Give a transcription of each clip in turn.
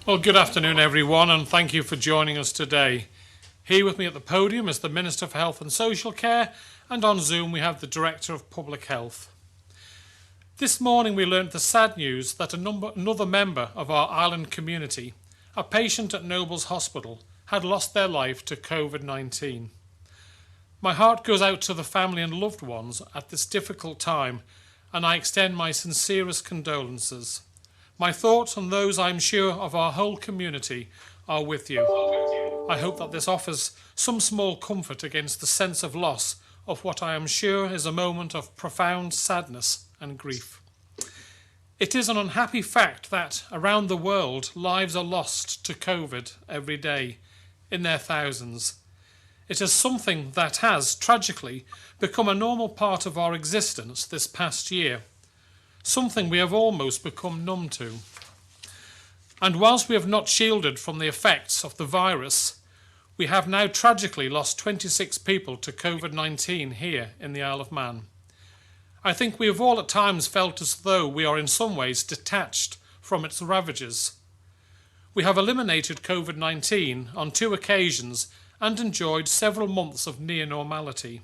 Well, good afternoon, everyone, and thank you for joining us today. Here with me at the podium is the Minister for Health and Social Care, and on Zoom we have the Director of Public Health. This morning we learnt the sad news that another member of our island community, a patient at Nobles Hospital, had lost their life to COVID-19. My heart goes out to the family and loved ones at this difficult time, and I extend my sincerest condolences. My thoughts on those I'm sure of our whole community are with you. I hope that this offers some small comfort against the sense of loss of what I am sure is a moment of profound sadness and grief. It is an unhappy fact that around the world lives are lost to COVID every day in their thousands. It is something that has, tragically, become a normal part of our existence this past year. Something we have almost become numb to. And whilst we have not shielded from the effects of the virus, we have now tragically lost 26 people to COVID-19 here in the Isle of Man. I think we have all at times felt as though we are in some ways detached from its ravages. We have eliminated COVID-19 on 2 occasions and enjoyed several months of near normality.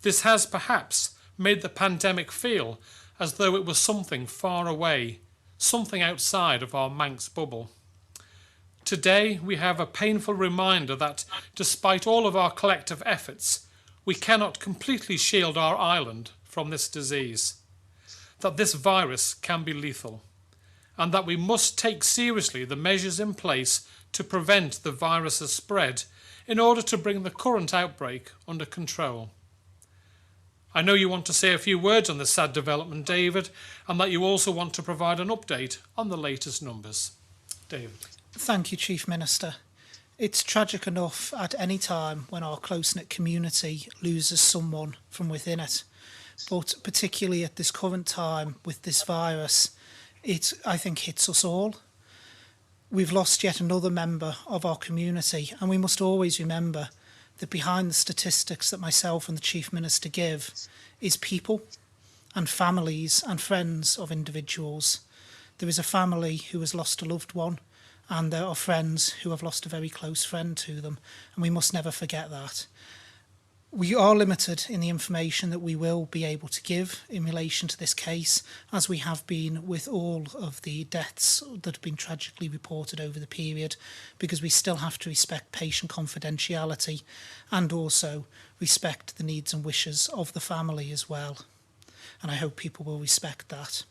This has perhaps made the pandemic feel as though it was something far away, something outside of our Manx bubble. Today we have a painful reminder that despite all of our collective efforts, we cannot completely shield our island from this disease, that this virus can be lethal, and that we must take seriously the measures in place to prevent the virus's spread in order to bring the current outbreak under control. I know you want to say a few words on this sad development, David, and that you also want to provide an update on the latest numbers. David. Thank you, Chief Minister. It's tragic enough at any time when our close-knit community loses someone from within it, but particularly at this current time with this virus, it, I think, hits us all. We've lost yet another member of our community, and we must always remember that behind the statistics that myself and the Chief Minister give is people and families and friends of individuals. There is a family who has lost a loved one, and there are friends who have lost a very close friend to them, and we must never forget that. We are limited in the information that we will be able to give in relation to this case, as we have been with all of the deaths that have been tragically reported over the period, because we still have to respect patient confidentiality and also respect the needs and wishes of the family as well. And I hope people will respect that.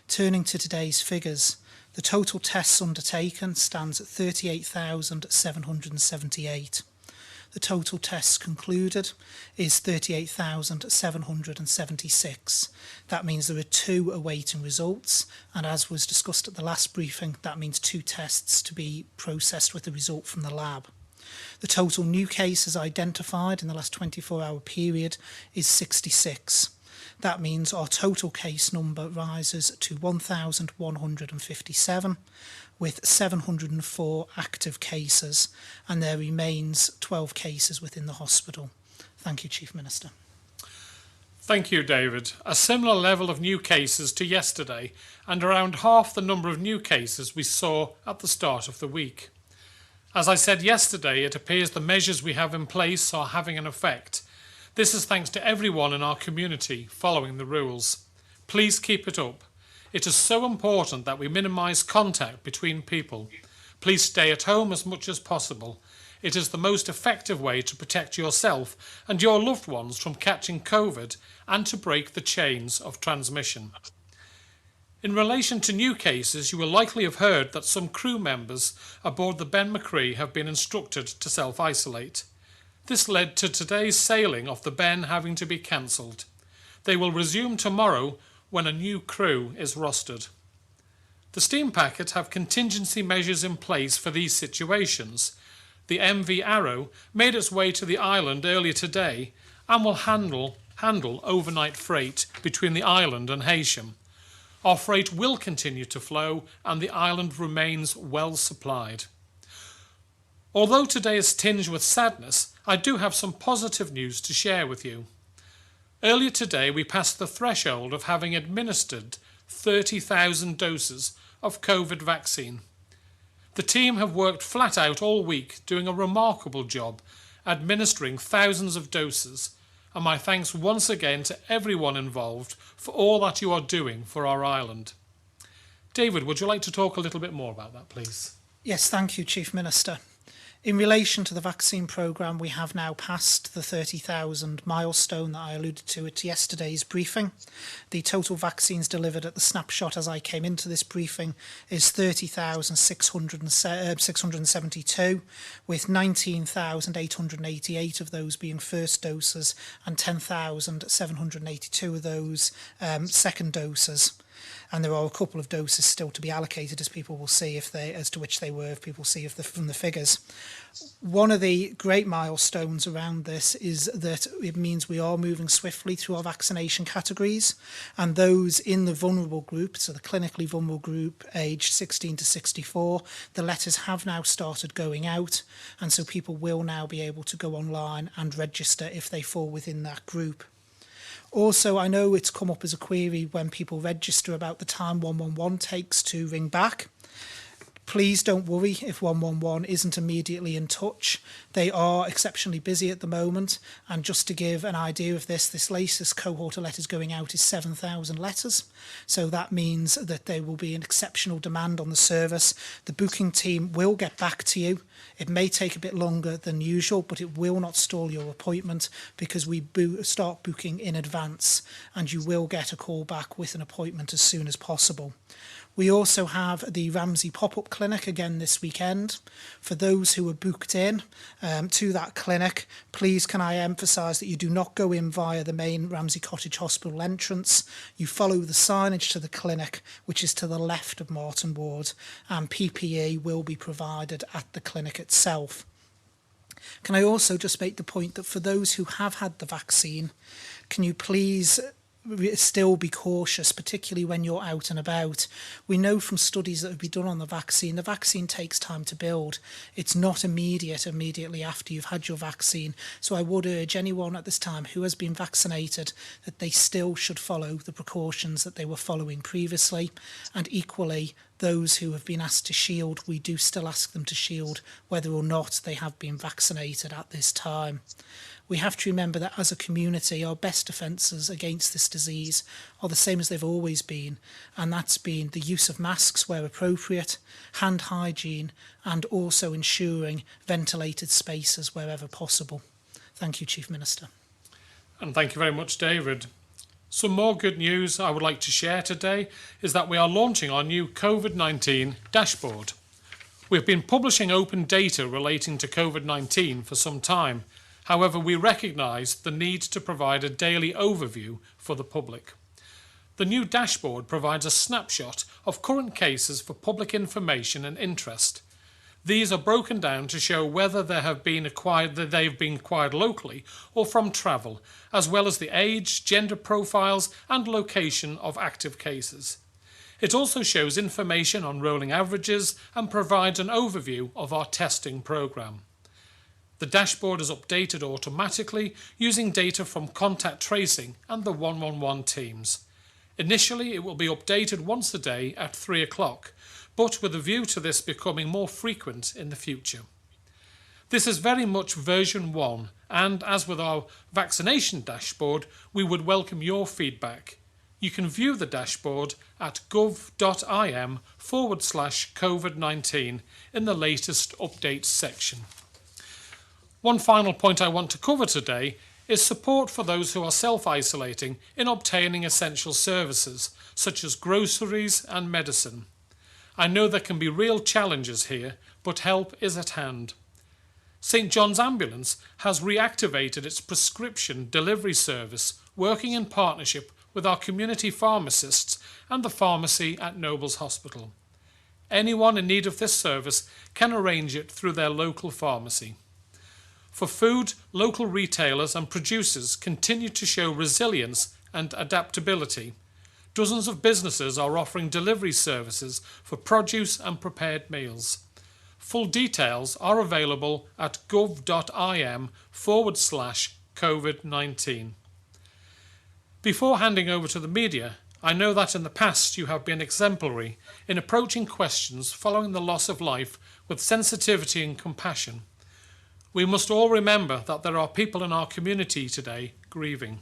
Turning to today's figures, the total tests undertaken stands at 38,778. The total tests concluded is 38,776. That means there are 2 awaiting results, and as was discussed at the last briefing, that means 2 tests to be processed with the result from the lab. The total new cases identified in the last 24-hour period is 66. That means our total case number rises to 1,157, with 704 active cases, and there remains 12 cases within the hospital. Thank you, Chief Minister. Thank you, David. A similar level of new cases to yesterday, and around half the number of new cases we saw at the start of the week. As I said yesterday, it appears the measures we have in place are having an effect. This is thanks to everyone in our community following the rules. Please keep it up. It is so important that we minimise contact between people. Please stay at home as much as possible. It is the most effective way to protect yourself and your loved ones from catching COVID and to break the chains of transmission. In relation to new cases, you will likely have heard that some crew members aboard the Ben Macrae have been instructed to self-isolate. This led to today's sailing of the Ben having to be cancelled. They will resume tomorrow when a new crew is rostered. The steam packet have contingency measures in place for these situations. The MV Arrow made its way to the island earlier today and will handle overnight freight between the island and Heysham. Our freight will continue to flow and the island remains well supplied. Although today is tinged with sadness, I do have some positive news to share with you. Earlier today we passed the threshold of having administered 30,000 doses of COVID vaccine. The team have worked flat out all week doing a remarkable job administering thousands of doses, and my thanks once again to everyone involved for all that you are doing for our island. David, would you like to talk a little bit more about that, please? Yes, thank you, Chief Minister. In relation to the vaccine programme, we have now passed the 30,000 milestone that I alluded to at yesterday's briefing. The total vaccines delivered at the snapshot as I came into this briefing is 30,672, with 19,888 of those being first doses and 10,782 of those second doses. And there are a couple of doses still to be allocated, as people will see as to which they were, if people see from the figures. One of the great milestones around this is that it means we are moving swiftly through our vaccination categories, and those in the vulnerable group, so the clinically vulnerable group aged 16 to 64, the letters have now started going out, and so people will now be able to go online and register if they fall within that group. Also, I know it's come up as a query when people register about the time 111 takes to ring back. Please don't worry if 111 isn't immediately in touch. They are exceptionally busy at the moment, and just to give an idea of this latest cohort of letters going out is 7,000 letters. So that means that there will be an exceptional demand on the service. The booking team will get back to you. It may take a bit longer than usual, but it will not stall your appointment because we start booking in advance, and you will get a call back with an appointment as soon as possible. We also have the Ramsey pop-up clinic again this weekend. For those who are booked in to that clinic, please can I emphasise that you do not go in via the main Ramsey Cottage Hospital entrance. You follow the signage to the clinic, which is to the left of Martin Ward, and PPE will be provided at the clinic itself. Can I also just make the point that for those who have had the vaccine, can you please still be cautious, particularly when you're out and about. We know from studies that have been done on the vaccine takes time to build. It's not immediately after you've had your vaccine. So I would urge anyone at this time who has been vaccinated that they still should follow the precautions that they were following previously. And equally, those who have been asked to shield, we do still ask them to shield whether or not they have been vaccinated at this time. We have to remember that as a community, our best defences against this disease are the same as they've always been, and that's been the use of masks where appropriate, hand hygiene, and also ensuring ventilated spaces wherever possible. Thank you, Chief Minister. And thank you very much, David. Some more good news I would like to share today is that we are launching our new COVID-19 dashboard. We've been publishing open data relating to COVID-19 for some time. However, we recognise the need to provide a daily overview for the public. The new dashboard provides a snapshot of current cases for public information and interest. These are broken down to show whether they've been acquired locally or from travel, as well as the age, gender profiles and location of active cases. It also shows information on rolling averages and provides an overview of our testing programme. The dashboard is updated automatically using data from contact tracing and the 111 teams. Initially, it will be updated once a day at 3 o'clock, but with a view to this becoming more frequent in the future. This is very much version 1, and as with our vaccination dashboard, we would welcome your feedback. You can view the dashboard at gov.im/COVID-19 in the latest updates section. One final point I want to cover today is support for those who are self-isolating in obtaining essential services, such as groceries and medicine. I know there can be real challenges here, but help is at hand. St John's Ambulance has reactivated its prescription delivery service, working in partnership with our community pharmacists and the pharmacy at Nobles Hospital. Anyone in need of this service can arrange it through their local pharmacy. For food, local retailers and producers continue to show resilience and adaptability. Dozens of businesses are offering delivery services for produce and prepared meals. Full details are available at gov.im/COVID-19. Before handing over to the media, I know that in the past you have been exemplary in approaching questions following the loss of life with sensitivity and compassion. We must all remember that there are people in our community today grieving,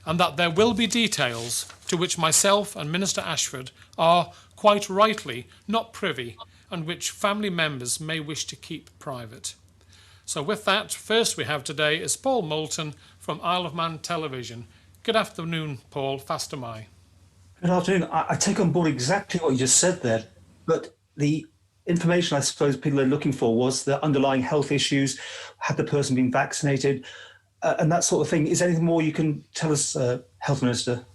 and that there will be details to which myself and Minister Ashford are, quite rightly, not privy, and which family members may wish to keep private. So with that, first we have today is Paul Moulton from Isle of Man Television. Good afternoon, Paul. Fastyr mie. Good afternoon. I take on board exactly what you just said there, but the information I suppose people are looking for was the underlying health issues, had the person been vaccinated, and that sort of thing. Is there anything more you can tell us, Health Minister?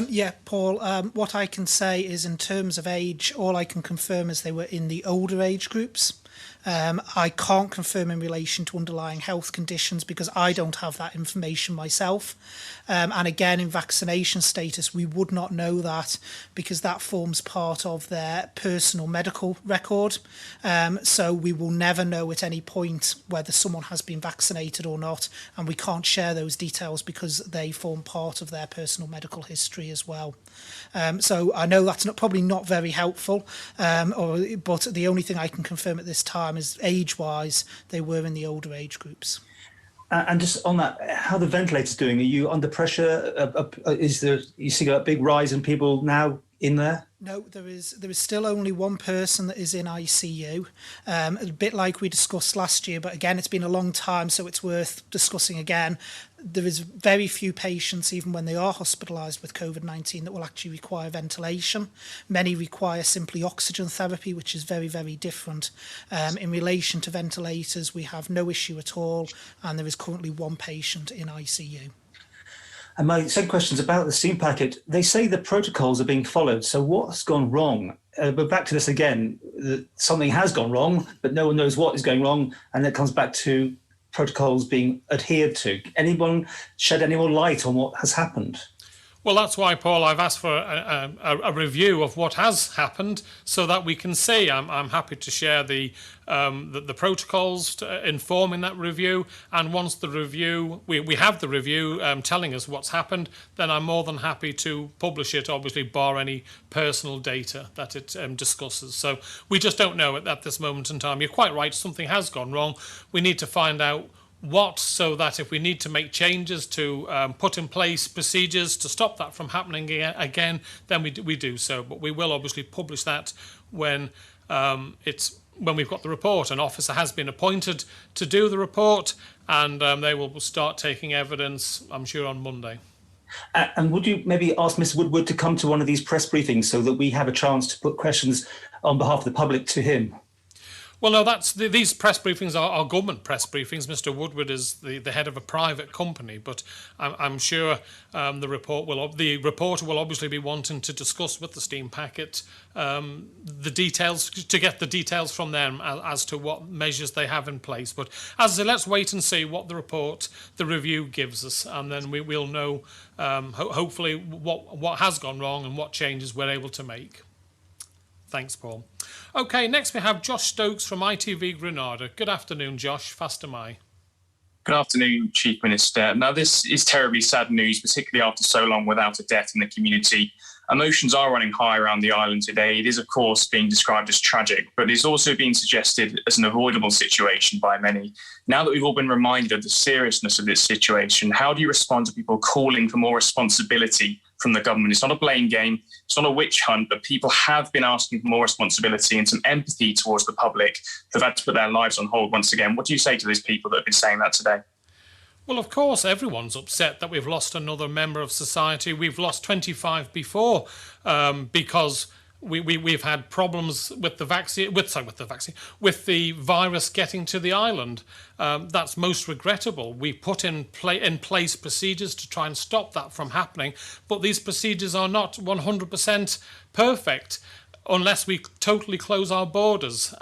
Yeah, Paul, what I can say is in terms of age, all I can confirm is they were in the older age groups. I can't confirm in relation to underlying health conditions because I don't have that information myself. And again, in vaccination status, we would not know that because that forms part of their personal medical record. So we will never know at any point whether someone has been vaccinated or not. And we can't share those details because they form part of their personal medical history as well. So I know that's probably not very helpful, but the only thing I can confirm at this time is age-wise, they were in the older age groups. And just on that, how are the ventilators doing? Are you under pressure? You see a big rise in people now in there? No, there is still only one person that is in ICU, a bit like we discussed last year, but again, it's been a long time, so it's worth discussing again. There is very few patients, even when they are hospitalised with COVID-19, that will actually require ventilation. Many require simply oxygen therapy, which is very, very different. In relation to ventilators, we have no issue at all, and there is currently one patient in ICU. And my second question is about the steam packet. They say the protocols are being followed. So what's gone wrong? But back to this again, something has gone wrong, but no one knows what is going wrong. And it comes back to protocols being adhered to. Anyone shed any more light on what has happened? Well, that's why, Paul, I've asked for a review of what has happened so that we can see. I'm happy to share the protocols informing that review. And once the review, we have the review telling us what's happened, then I'm more than happy to publish it, obviously, bar any personal data that it discusses. So we just don't know at this moment in time. You're quite right, something has gone wrong. We need to find out what, so that if we need to make changes to put in place procedures to stop that from happening again, then we do so. But we will obviously publish that when when we've got the report. An officer has been appointed to do the report, and they will start taking evidence, I'm sure, on Monday. And would you maybe ask Mr. Woodward to come to one of these press briefings so that we have a chance to put questions on behalf of the public to him? Well, no, these press briefings are government press briefings. Mr. Woodward is the head of a private company, but I'm sure the reporter will obviously be wanting to discuss with the steam packet the details, to get the details from them as to what measures they have in place. But as I say, let's wait and see what the review gives us, and then we'll know hopefully what has gone wrong and what changes we're able to make. Thanks, Paul. OK, next we have Josh Stokes from ITV Granada. Good afternoon, Josh. Fastyr mie. Good afternoon, Chief Minister. Now, this is terribly sad news, particularly after so long without a death in the community. Emotions are running high around the island today. It is, of course, being described as tragic, but it's also being suggested as an avoidable situation by many. Now that we've all been reminded of the seriousness of this situation, how do you respond to people calling for more responsibility from the government? It's not a blame game, it's not a witch hunt, but people have been asking for more responsibility and some empathy towards the public who've had to put their lives on hold once again. What do you say to those people that have been saying that today? Well, of course, everyone's upset that we've lost another member of society. We've lost 25 before because we've had problems with the virus getting to the island. That's most regrettable. We put in place procedures to try and stop that from happening, but these procedures are not 100% perfect unless we totally close our borders.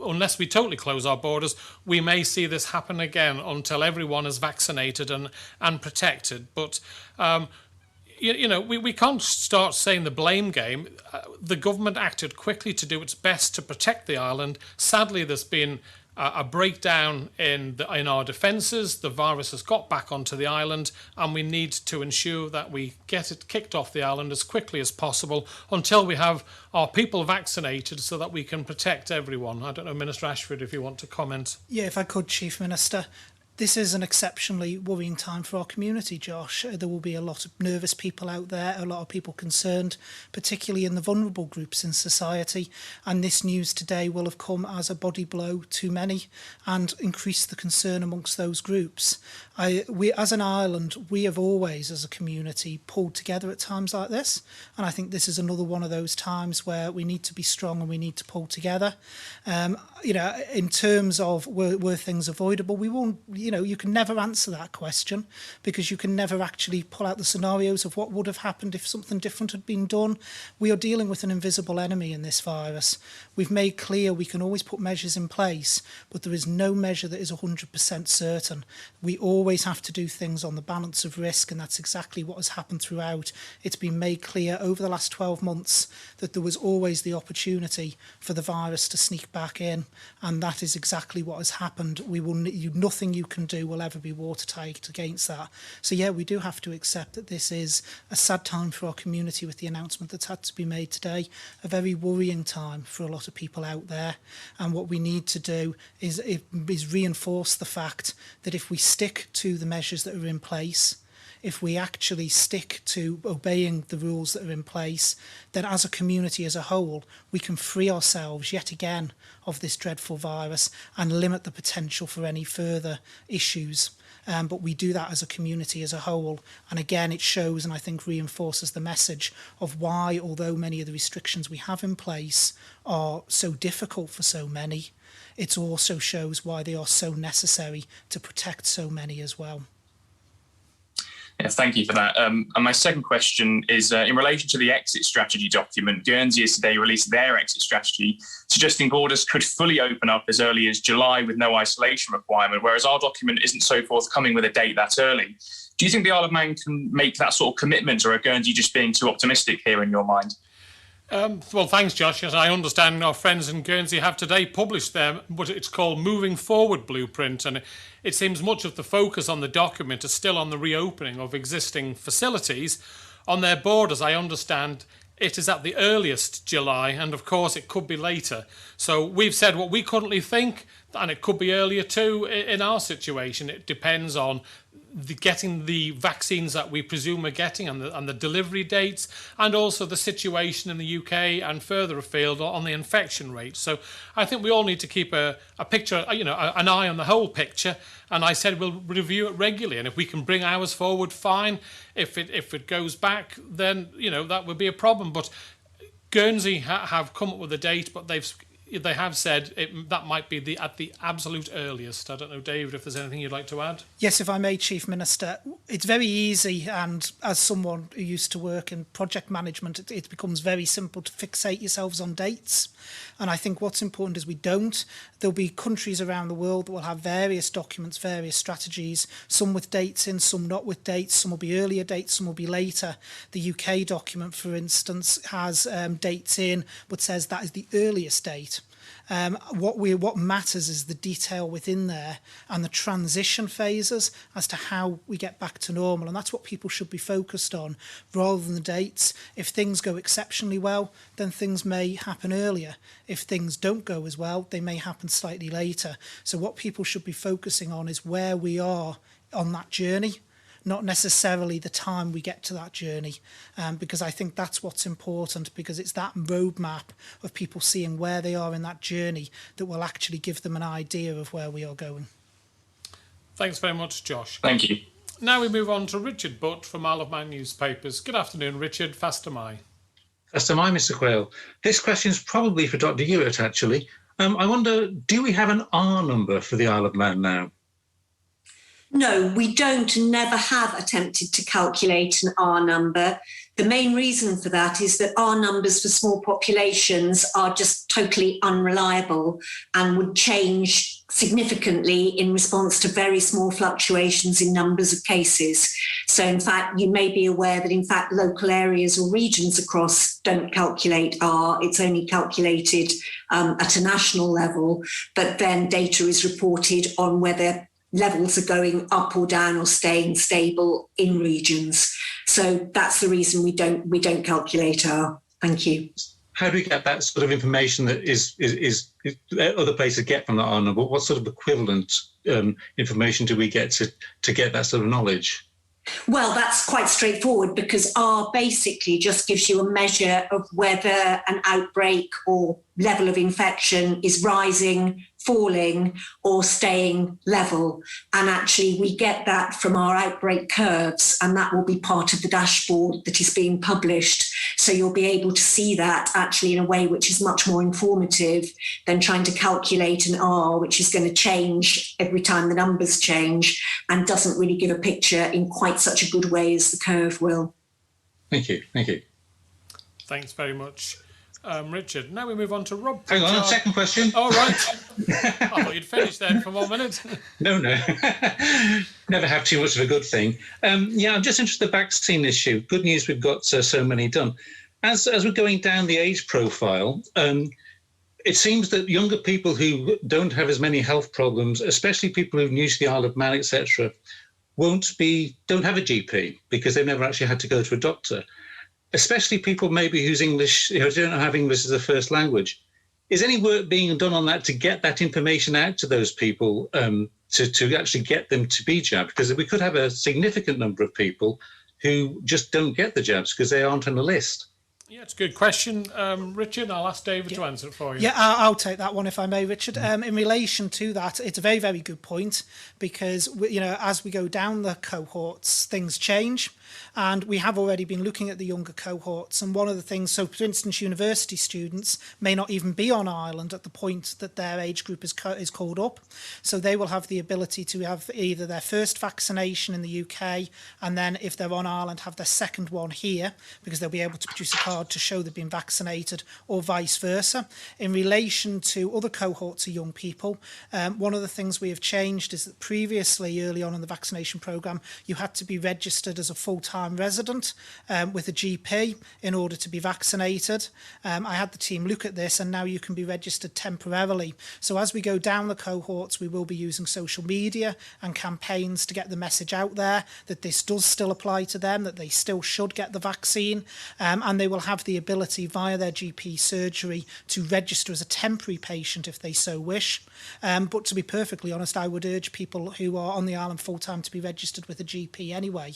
Unless we totally close our borders, we may see this happen again until everyone is vaccinated and protected. But we can't start saying the blame game. The government acted quickly to do its best to protect the island. Sadly, there's been a breakdown in our defences. The virus has got back onto the island, and we need to ensure that we get it kicked off the island as quickly as possible until we have our people vaccinated so that we can protect everyone. I don't know, Minister Ashford, if you want to comment. Yeah, if I could, Chief Minister. This is an exceptionally worrying time for our community, Josh. There will be a lot of nervous people out there, a lot of people concerned, particularly in the vulnerable groups in society. And this news today will have come as a body blow to many and increase the concern amongst those groups. We, as an island, we have always, as a community, pulled together at times like this. And I think this is another one of those times where we need to be strong and we need to pull together. In terms of were things avoidable, we won't. You can never answer that question because you can never actually pull out the scenarios of what would have happened if something different had been done. We are dealing with an invisible enemy in this virus. We've made clear we can always put measures in place, but there is no measure that is 100% certain. We always have to do things on the balance of risk, and that's exactly what has happened throughout. It's been made clear over the last 12 months that there was always the opportunity for the virus to sneak back in, and that is exactly what has happened. Nothing you can do will ever be watertight against that. So yeah, we do have to accept that this is a sad time for our community with the announcement that's had to be made today, a very worrying time for a lot of people out there. And what we need to do is reinforce the fact that if we stick to the measures that are in place, if we actually stick to obeying the rules that are in place, then as a community as a whole, we can free ourselves yet again of this dreadful virus and limit the potential for any further issues. But we do that as a community as a whole. And again, it shows and I think reinforces the message of why, although many of the restrictions we have in place are so difficult for so many, it also shows why they are so necessary to protect so many as well. Yeah, thank you for that. And my second question is in relation to the exit strategy document. Guernsey has today released their exit strategy, suggesting borders could fully open up as early as July with no isolation requirement, whereas our document isn't so forthcoming with a date that early. Do you think the Isle of Man can make that sort of commitment, or are Guernsey just being too optimistic here in your mind? Well, thanks, Josh. As I understand, our friends in Guernsey have today published what it's called Moving Forward Blueprint, and it seems much of the focus on the document is still on the reopening of existing facilities. On their borders, I understand it is at the earliest July, and of course it could be later. So we've said what we currently think, and it could be earlier too in our situation. It depends on getting the vaccines that we presume we're getting and the delivery dates, and also the situation in the UK and further afield on the infection rate. So I think we all need to keep a picture, an eye on the whole picture. And I said we'll review it regularly, and if we can bring ours forward, fine. If it goes back, then that would be a problem. But Guernsey have come up with a date, but they have said that might be at the absolute earliest. I don't know, David, if there's anything you'd like to add. Yes, if I may, Chief Minister. It's very easy, and as someone who used to work in project management, it becomes very simple to fixate yourselves on dates. And I think what's important is we don't. There'll be countries around the world that will have various documents, various strategies, some with dates in, some not with dates, some will be earlier dates, some will be later. The UK document, for instance, has dates in, but says that is the earliest date. What matters is the detail within there and the transition phases as to how we get back to normal, and that's what people should be focused on rather than the dates. If things go exceptionally well, then things may happen earlier. If things don't go as well, they may happen slightly later. So what people should be focusing on is where we are on that journey, not necessarily the time we get to that journey, because I think that's what's important, because it's that roadmap of people seeing where they are in that journey that will actually give them an idea of where we are going. Thanks very much, Josh. Thank you. Now we move on to Richard Butt from Isle of Man newspapers. Good afternoon, Richard. Fast am I. Fast am I, Mr. Quayle. This question is probably for Dr. Hewitt, actually. I wonder, do we have an R number for the Isle of Man now? No, we don't, and never have attempted to calculate an R number. The main reason for that is that our numbers for small populations are just totally unreliable and would change significantly in response to very small fluctuations in numbers of cases. So in fact, you may be aware that in fact local areas or regions across don't calculate R, it's only calculated at a national level, but then data is reported on whether levels are going up or down or staying stable in regions. So that's the reason we don't calculate R. Thank you. How do we get that sort of information that is other places get from that R number? What sort of equivalent information do we get to get that sort of knowledge? Well, that's quite straightforward because R basically just gives you a measure of whether an outbreak or level of infection is rising, falling, or staying level. And actually, we get that from our outbreak curves, and that will be part of the dashboard that is being published. So you'll be able to see that actually in a way which is much more informative than trying to calculate an R, which is going to change every time the numbers change and doesn't really give a picture in quite such a good way as the curve will. Thank you. Thank you. Thanks very much, Richard. Now we move on to Rob. Hang on, second question. Oh, right. I thought you'd finished then for 1 minute. No. Never have too much of a good thing. I'm just interested in the vaccine issue. Good news, we've got so many done. As we're going down the age profile, it seems that younger people who don't have as many health problems, especially people who are new to the Isle of Man, etc., don't have a GP because they've never actually had to go to a doctor. Especially people maybe whose English, don't have English as a first language. Is any work being done on that to get that information out to those people to actually get them to be jabbed? Because we could have a significant number of people who just don't get the jabs because they aren't on the list. Yeah, it's a good question, Richard. I'll ask David to answer it for you. Yeah, I'll take that one if I may, Richard. In relation to that, it's a very, very good point because, as we go down the cohorts, things change. And we have already been looking at the younger cohorts. And one of the things, so for instance, university students may not even be on Ireland at the point that their age group is called up. So they will have the ability to have either their first vaccination in the UK and then if they're on Ireland, have their second one here because they'll be able to produce a card to show they've been vaccinated or vice versa. In relation to other cohorts of young people, one of the things we have changed is that previously, early on in the vaccination programme, you had to be registered as a full-time resident with a GP in order to be vaccinated. I had the team look at this and now you can be registered temporarily. So as we go down the cohorts, we will be using social media and campaigns to get the message out there that this does still apply to them, that they still should get the vaccine, and they will have the ability via their GP surgery to register as a temporary patient if they so wish. But to be perfectly honest, I would urge people who are on the island full-time to be registered with a GP anyway,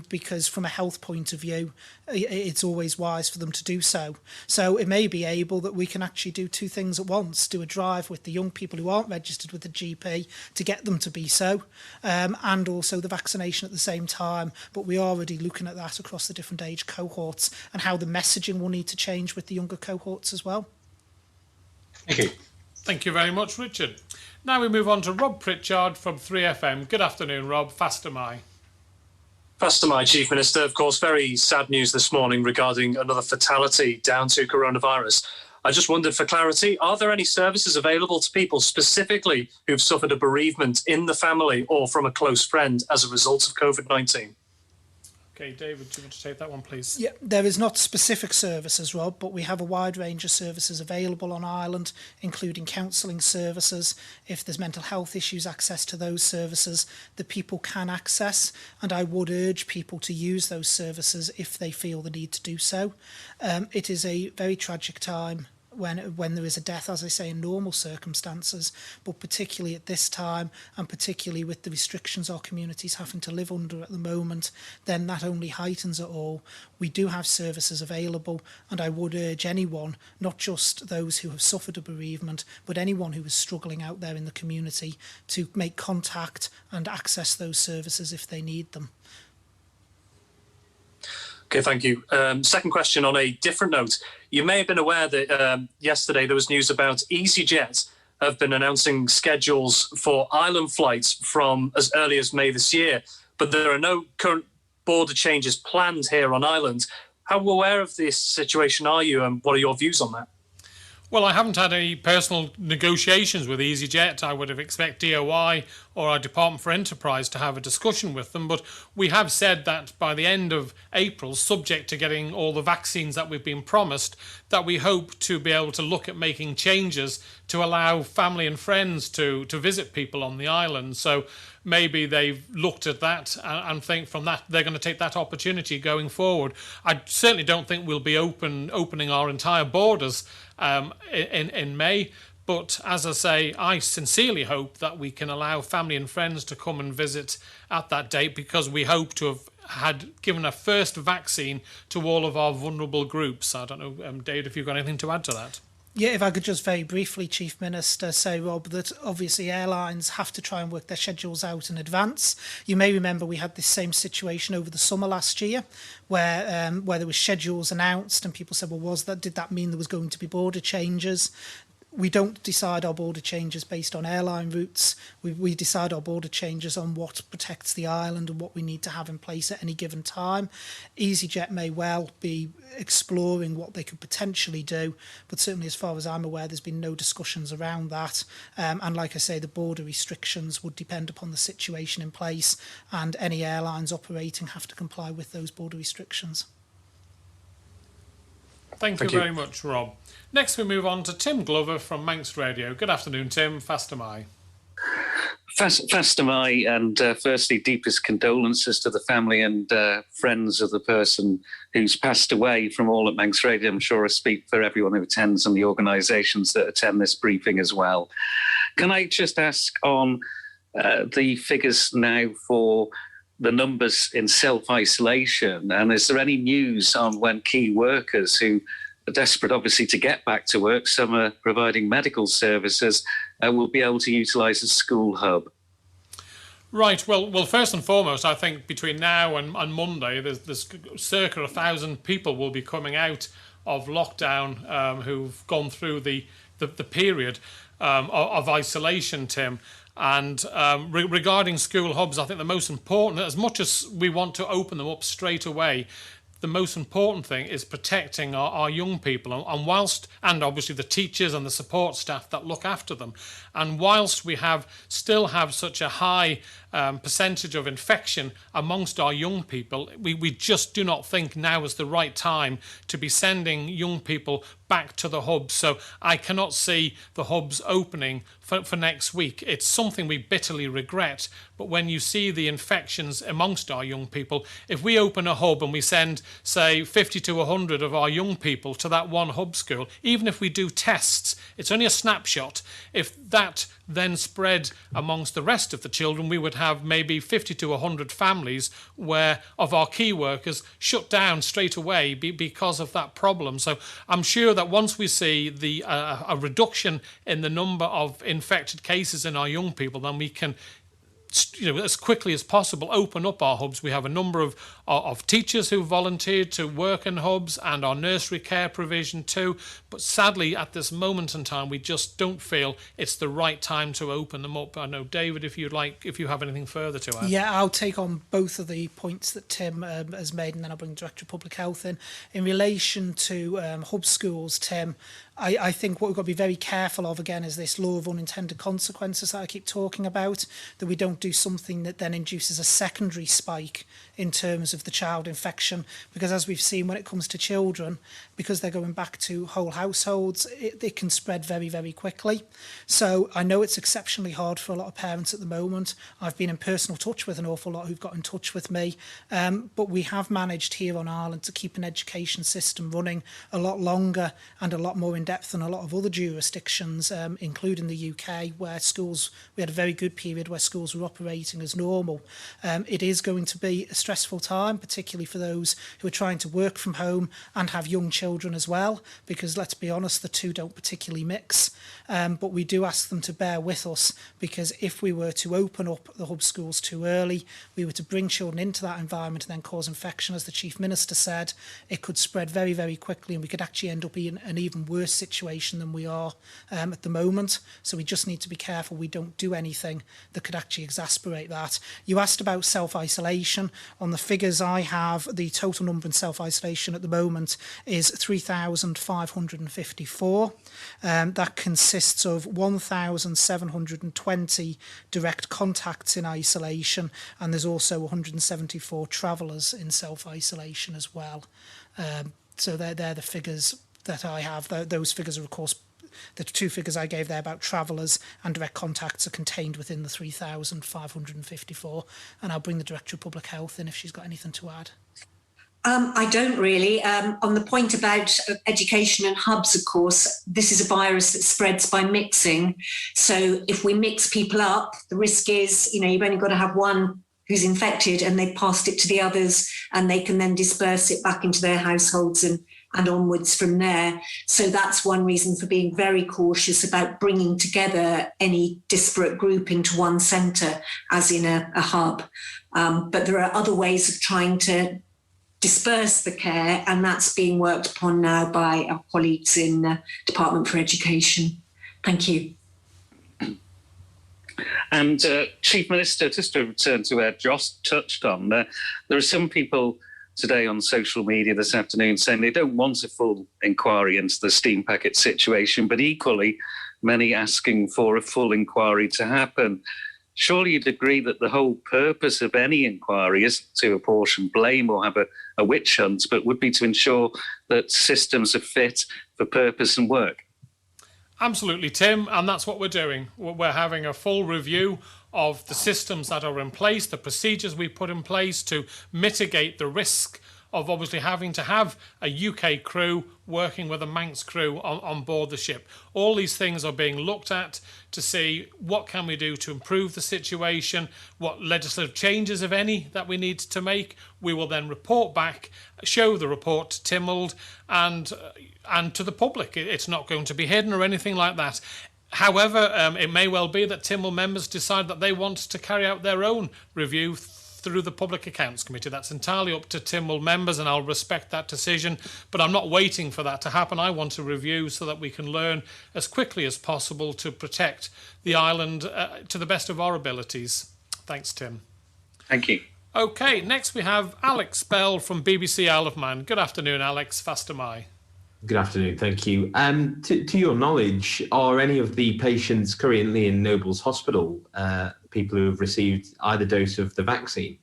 because from a health point of view, it's always wise for them to do so. So it may be able that we can actually do two things at once, do a drive with the young people who aren't registered with the GP to get them to be so, and also the vaccination at the same time. But we are already looking at that across the different age cohorts and how the messaging will need to change with the younger cohorts as well. Thank you. Thank you very much, Richard. Now we move on to Rob Pritchard from 3FM. Good afternoon, Rob. Fast am I. Faster, my Chief Minister. Of course, very sad news this morning regarding another fatality down to coronavirus. I just wondered, for clarity, are there any services available to people specifically who've suffered a bereavement in the family or from a close friend as a result of COVID-19? Okay, David, do you want to take that one, please? Yeah, there is not specific services, Rob, but we have a wide range of services available on Ireland, including counselling services. If there's mental health issues, access to those services that people can access, and I would urge people to use those services if they feel the need to do so. It is a very tragic time when there is a death, as I say, in normal circumstances, but particularly at this time, and particularly with the restrictions our community's having to live under at the moment, then that only heightens it all. We do have services available, and I would urge anyone, not just those who have suffered a bereavement, but anyone who is struggling out there in the community, to make contact and access those services if they need them. Okay, thank you. Second question on a different note. You may have been aware that yesterday there was news about EasyJet have been announcing schedules for island flights from as early as May this year, but there are no current border changes planned here on Ireland. How aware of this situation are you, and what are your views on that? Well, I haven't had any personal negotiations with EasyJet. I would have expected DOI or our Department for Enterprise to have a discussion with them, but we have said that by the end of April, subject to getting all the vaccines that we've been promised, that we hope to be able to look at making changes to allow family and friends to visit people on the island. So maybe they've looked at that and think from that they're going to take that opportunity going forward. I certainly don't think we'll be opening our entire borders in May. But as I say, I sincerely hope that we can allow family and friends to come and visit at that date, because we hope to have given a first vaccine to all of our vulnerable groups. I don't know, David, if you've got anything to add to that. Yeah, if I could just very briefly, Chief Minister, say, Rob, that obviously airlines have to try and work their schedules out in advance. You may remember we had this same situation over the summer last year where there were schedules announced and people said, well, did that mean there was going to be border changes? We don't decide our border changes based on airline routes. We decide our border changes on what protects the island and what we need to have in place at any given time. EasyJet may well be exploring what they could potentially do, but certainly as far as I'm aware, there's been no discussions around that. And like I say, the border restrictions would depend upon the situation in place, and any airlines operating have to comply with those border restrictions. Thank you very much, Rob. Next, we move on to Tim Glover from Manx Radio. Good afternoon, Tim. Fastyr mie. Fastyr mie, and firstly, deepest condolences to the family and friends of the person who's passed away from all at Manx Radio. I'm sure I speak for everyone who attends and the organisations that attend this briefing as well. Can I just ask on the figures now for the numbers in self-isolation, and is there any news on when key workers who are desperate obviously to get back to work, some are providing medical services, will be able to utilise a school hub? Right. Well, first and foremost, I think between now and Monday, there's circa 1,000 people will be coming out of lockdown who've gone through the period of isolation, Tim. And regarding school hubs, I think the most important, as much as we want to open them up straight away, the most important thing is protecting our young people, and obviously the teachers and the support staff that look after them. And whilst we still have such a high percentage of infection amongst our young people, we just do not think now is the right time to be sending young people back to the hubs. So I cannot see the hubs opening for next week. It's something we bitterly regret, but when you see the infections amongst our young people, if we open a hub and we send, say, 50 to 100 of our young people to that one hub school, even if we do tests, it's only a snapshot. If that then spread amongst the rest of the children, we would have maybe 50 to 100 families where of our key workers shut down straight away because of that problem. So I'm sure that once we see a reduction in the number of infected cases in our young people, then we can, as quickly as possible, open up our hubs. We have a number of teachers who volunteered to work in hubs, and our nursery care provision too. But sadly, at this moment in time, we just don't feel it's the right time to open them up. I know, David, if you have anything further to add. Yeah, I'll take on both of the points that Tim has made, and then I'll bring Director of Public Health in. In relation to hub schools, Tim, I think what we've got to be very careful of, again, is this law of unintended consequences that I keep talking about, that we don't do something that then induces a secondary spike in terms of the child infection, because as we've seen when it comes to children, because they're going back to whole households, it can spread very, very quickly. So I know it's exceptionally hard for a lot of parents at the moment. I've been in personal touch with an awful lot who've got in touch with me, but we have managed here on Ireland to keep an education system running a lot longer and a lot more in depth than a lot of other jurisdictions, including the UK, where we had a very good period where schools were operating as normal. It is going to be a stressful time, particularly for those who are trying to work from home and have young children as well, because let's be honest, the two don't particularly mix. But we do ask them to bear with us, because if we were to open up the hub schools too early, we were to bring children into that environment and then cause infection, as the Chief Minister said, it could spread very, very quickly, and we could actually end up in an even worse situation than we are at the moment. So we just need to be careful we don't do anything that could actually exacerbate that. You asked about self-isolation. On the figures figures I have, the total number in self-isolation at the moment is 3,554. That consists of 1,720 direct contacts in isolation, and there's also 174 travellers in self-isolation as well. So they're the figures that I have. Those figures are, of course, the two figures I gave there about travellers and direct contacts are contained within the 3,554. And I'll bring the Director of Public Health in if she's got anything to add. I don't really. On the point about education and hubs, of course, this is a virus that spreads by mixing. So if we mix people up, the risk is, you've only got to have one who's infected and they've passed it to the others, and they can then disperse it back into their households and onwards from there. So that's one reason for being very cautious about bringing together any disparate group into one centre, as in a hub. But there are other ways of trying to disperse the care, and that's being worked upon now by our colleagues in the Department for Education. Thank you. And Chief Minister, just to return to where Joss touched on, there are some people today on social media this afternoon saying they don't want a full inquiry into the steam packet situation, but equally many asking for a full inquiry to happen. Surely you'd agree that the whole purpose of any inquiry isn't to apportion blame or have a witch hunt, but would be to ensure that systems are fit for purpose and work. Absolutely, Tim, and that's what we're doing. We're having a full review of the systems that are in place, the procedures we put in place to mitigate the risk of obviously having to have a UK crew working with a Manx crew on board the ship. All these things are being looked at to see what can we do to improve the situation, what legislative changes, if any, that we need to make. We will then report back, show the report to Tynwald and to the public. It's not going to be hidden or anything like that. However, it may well be that Tynwald members decide that they want to carry out their own review through the Public Accounts Committee. That's entirely up to Tynwald members, and I'll respect that decision. But I'm not waiting for that to happen. I want a review so that we can learn as quickly as possible to protect the island to the best of our abilities. Thanks, Tim. Thank you. OK, next we have Alex Bell from BBC Isle of Man. Good afternoon, Alex. Fast am I. Good afternoon, thank you. To your knowledge, are any of the patients currently in Nobles Hospital people who have received either dose of the vaccine?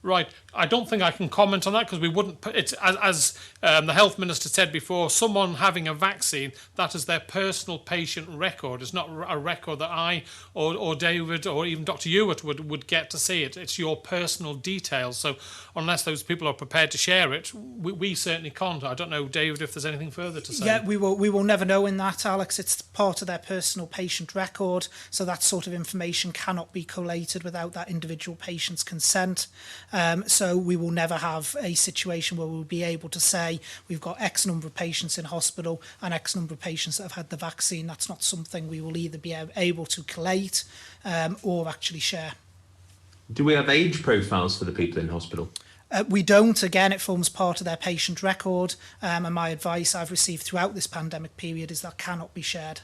Right. I don't think I can comment on that because we wouldn't put it, as the Health Minister said before, someone having a vaccine, that is their personal patient record. It's not a record that I or David or even Dr. Hewitt would get to see it. It's your personal details. So unless those people are prepared to share it, we certainly can't. I don't know, David, if there's anything further to say. Yeah, we will never know in that, Alex. It's part of their personal patient record, so that sort of information cannot be collated without that individual patient's consent. So we will never have a situation where we'll be able to say we've got X number of patients in hospital and X number of patients that have had the vaccine. That's not something we will either be able to collate or actually share. Do we have age profiles for the people in hospital? We don't. Again, it forms part of their patient record. And my advice I've received throughout this pandemic period is that cannot be shared.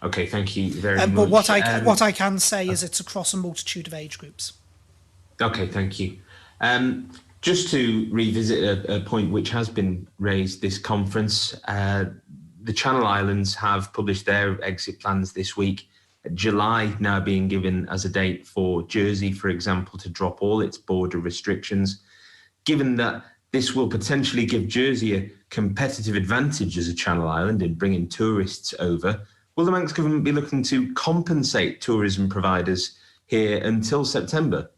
Okay, thank you very much. But what I can say is it's across a multitude of age groups. Okay, thank you. Just to revisit a point which has been raised this conference, the Channel Islands have published their exit plans this week. July now being given as a date for Jersey, for example, to drop all its border restrictions. Given that this will potentially give Jersey a competitive advantage as a Channel Island in bringing tourists over, will the Manx government be looking to compensate tourism providers here until September?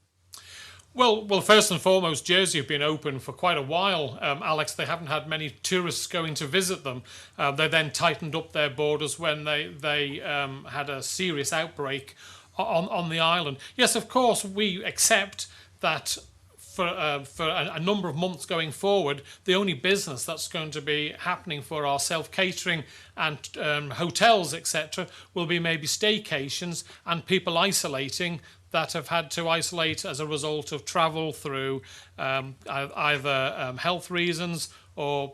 Well, first and foremost, Jersey have been open for quite a while, Alex. They haven't had many tourists going to visit them. They then tightened up their borders when they had a serious outbreak on the island. Yes, of course, we accept that for a number of months going forward, the only business that's going to be happening for our self-catering and hotels, etc., will be maybe staycations and people isolating that have had to isolate as a result of travel through either health reasons or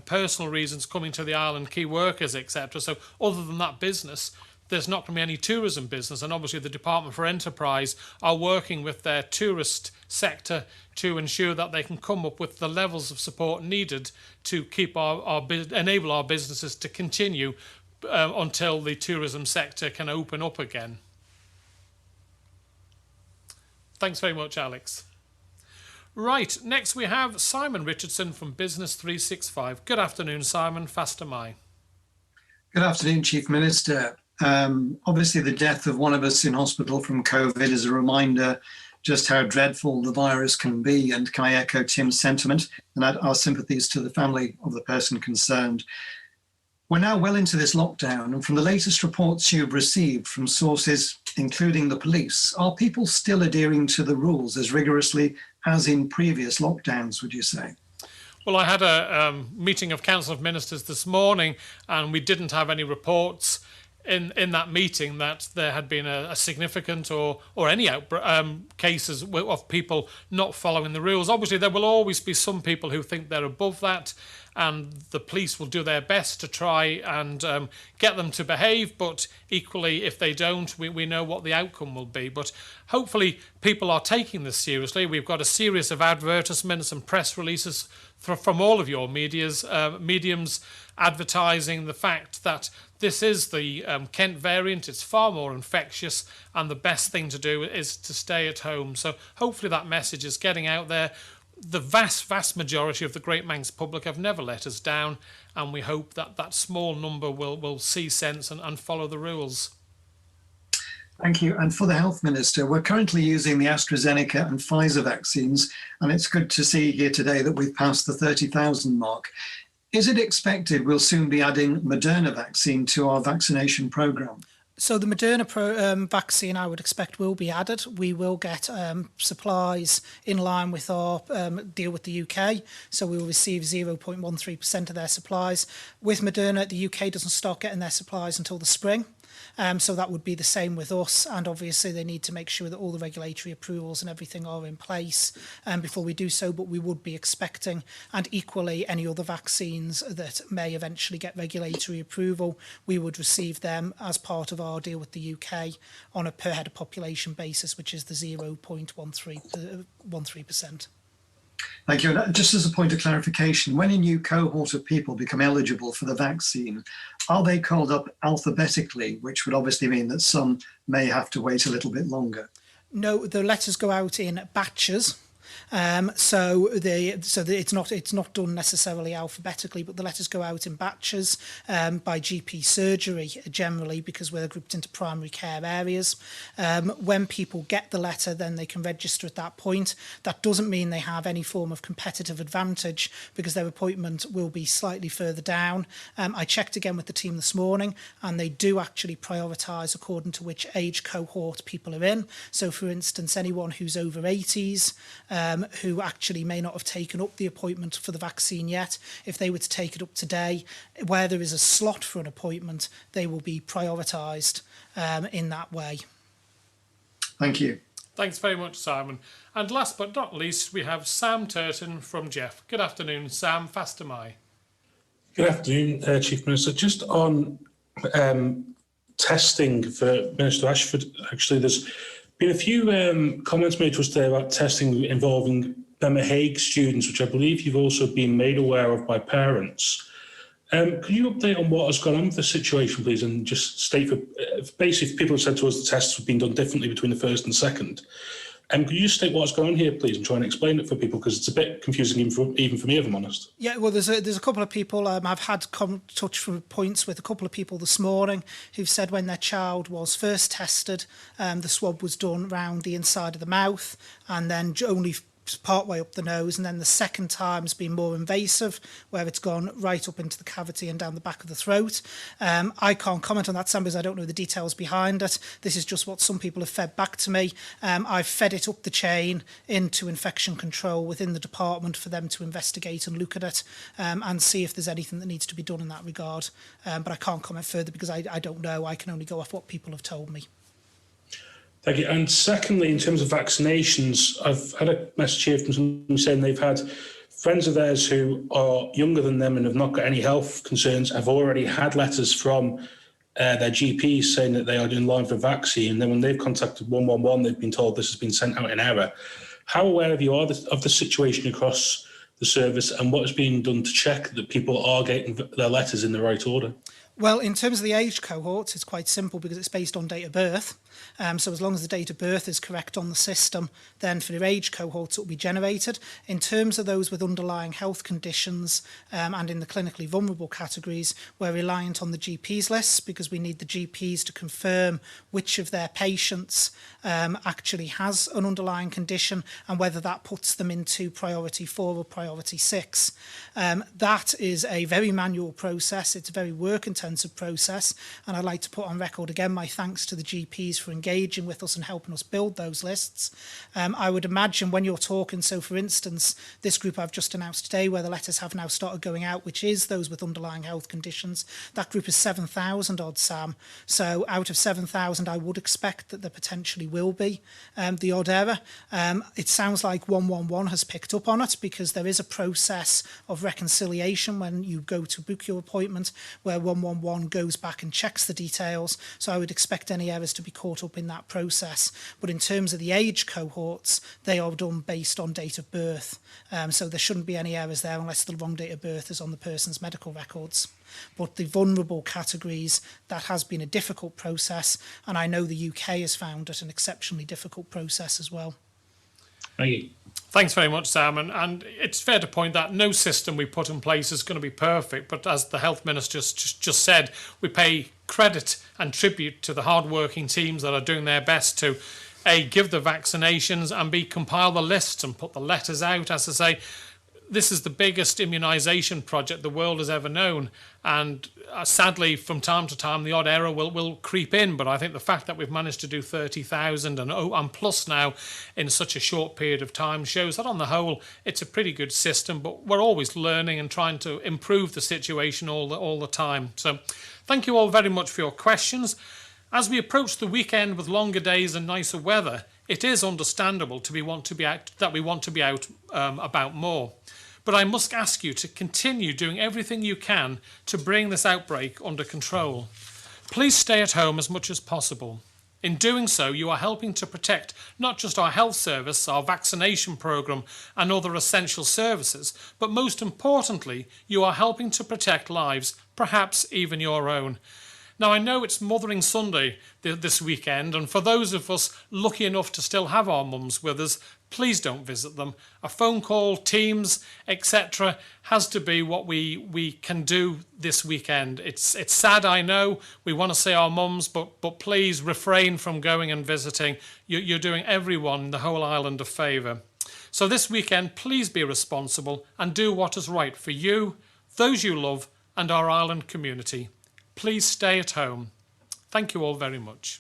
personal reasons coming to the island, key workers, etc. So other than that business, there's not going to be any tourism business. And obviously the Department for Enterprise are working with their tourist sector to ensure that they can come up with the levels of support needed to keep enable our businesses to continue until the tourism sector can open up again. Thanks very much, Alex. Right, next we have Simon Richardson from Business 365. Good afternoon, Simon. Faster Mai. Good afternoon, Chief Minister. Obviously, the death of one of us in hospital from COVID is a reminder just how dreadful the virus can be. And can I echo Tim's sentiment and add our sympathies to the family of the person concerned. We're now well into this lockdown, and from the latest reports you've received from sources, including the police, are people still adhering to the rules as rigorously as in previous lockdowns, would you say? Well, I had a meeting of Council of Ministers this morning, and we didn't have any reports in that meeting that there had been a significant or any cases of people not following the rules. Obviously, there will always be some people who think they're above that, and the police will do their best to try and get them to behave, but equally, if they don't, we know what the outcome will be. But hopefully people are taking this seriously. We've got a series of advertisements and press releases from all of your mediums advertising the fact that this is the Kent variant. It's far more infectious, and the best thing to do is to stay at home. So hopefully that message is getting out there. The vast majority of the Great Manx public have never let us down, and we hope that that small number will see sense and follow the rules. Thank you. And for the Health Minister, we're currently using the AstraZeneca and Pfizer vaccines, and it's good to see here today that we've passed the 30,000 mark. Is it expected we'll soon be adding Moderna vaccine to our vaccination programme? So the Moderna vaccine, I would expect, will be added. We will get supplies in line with our deal with the UK. So we will receive 0.13% of their supplies. With Moderna, the UK doesn't start getting their supplies until the spring. So that would be the same with us. And obviously they need to make sure that all the regulatory approvals and everything are in place before we do so. But we would be expecting, and equally any other vaccines that may eventually get regulatory approval, we would receive them as part of our deal with the UK on a per head of population basis, which is the 0.13%. Thank you. And just as a point of clarification, when a new cohort of people become eligible for the vaccine, are they called up alphabetically, which would obviously mean that some may have to wait a little bit longer? No, the letters go out in batches. So it's not done necessarily alphabetically, but the letters go out in batches by GP surgery generally, because we're grouped into primary care areas. When people get the letter, then they can register at that point. That doesn't mean they have any form of competitive advantage, because their appointment will be slightly further down. I checked again with the team this morning, and they do actually prioritise according to which age cohort people are in. So for instance, anyone who's over 80s, who actually may not have taken up the appointment for the vaccine yet, if they were to take it up today, where there is a slot for an appointment, they will be prioritised in that way. Thank you. Thanks very much, Simon. And last but not least, we have Sam Turton from Jeff. Good afternoon, Sam. Faster Mai. Good afternoon, Chief Minister. Just on testing for Minister Ashford, actually, there's been a few comments made to us today about testing involving Bema Hague students, which I believe you've also been made aware of by parents. Could you update on what has gone on with the situation, please, and just state for basically, people have said to us the tests have been done differently between the first and second. Could you just state what's going on here, please, and try and explain it for people, because it's a bit confusing even for me, if I'm honest. Yeah, well, there's a couple of people. I've had touch points with a couple of people this morning who've said when their child was first tested, the swab was done round the inside of the mouth and then only part way up the nose, and then the second time has been more invasive, where it's gone right up into the cavity and down the back of the throat. I can't comment on that, Sam, because I don't know the details behind it. This is just what some people have fed back to me. I've fed it up the chain into infection control within the department for them to investigate and look at it and see if there's anything that needs to be done in that regard. But I can't comment further because I don't know. I can only go off what people have told me. Thank you. And secondly, in terms of vaccinations, I've had a message here from someone saying they've had friends of theirs who are younger than them and have not got any health concerns, have already had letters from their GPs saying that they are in line for vaccine, and then when they've contacted 111, they've been told this has been sent out in error. How aware of you are of the situation across the service, and what is being done to check that people are getting their letters in the right order? Well, in terms of the age cohorts, it's quite simple because it's based on date of birth. So as long as the date of birth is correct on the system, then for the age cohorts it will be generated. In terms of those with underlying health conditions and in the clinically vulnerable categories, we're reliant on the GPs lists because we need the GPs to confirm which of their patients actually has an underlying condition and whether that puts them into priority 4 or priority 6. That is a very manual process. It's a very work-intensive process, and I'd like to put on record again my thanks to the GPs for engaging with us and helping us build those lists. I would imagine when you're talking, so for instance, this group I've just announced today where the letters have now started going out, which is those with underlying health conditions, that group is 7,000 odd, Sam. So out of 7,000, I would expect that there potentially will be the odd error. It sounds like 111 has picked up on it because there is a process of reconciliation when you go to book your appointment where 111 goes back and checks the details. So I would expect any errors to be caught up in that process. But in terms of the age cohorts, they are done based on date of birth. So there shouldn't be any errors there unless the wrong date of birth is on the person's medical records. But the vulnerable categories, that has been a difficult process, and I know the UK has found it an exceptionally difficult process as well. Thank you. Thanks very much, Sam. And it's fair to point that no system we put in place is going to be perfect. But as the Health Minister just said, we pay credit and tribute to the hard-working teams that are doing their best to, A, give the vaccinations, and B, compile the lists and put the letters out. As I say, this is the biggest immunisation project the world has ever known. And sadly, from time to time, the odd error will creep in. But I think the fact that we've managed to do 30,000 and plus now in such a short period of time shows that on the whole, it's a pretty good system. But we're always learning and trying to improve the situation all the time. So thank you all very much for your questions. As we approach the weekend with longer days and nicer weather, it is understandable that we want to be out about more. But I must ask you to continue doing everything you can to bring this outbreak under control. Please stay at home as much as possible. In doing so, you are helping to protect not just our health service, our vaccination programme and other essential services, but most importantly, you are helping to protect lives, perhaps even your own. Now, I know it's Mothering Sunday this weekend, and for those of us lucky enough to still have our mums with us, please don't visit them. A phone call, Teams, etc. has to be what we can do this weekend. It's sad, I know. We want to see our mums, but please refrain from going and visiting. You're doing everyone, the whole island, a favour. So this weekend, please be responsible and do what is right for you, those you love, and our island community. Please stay at home. Thank you all very much.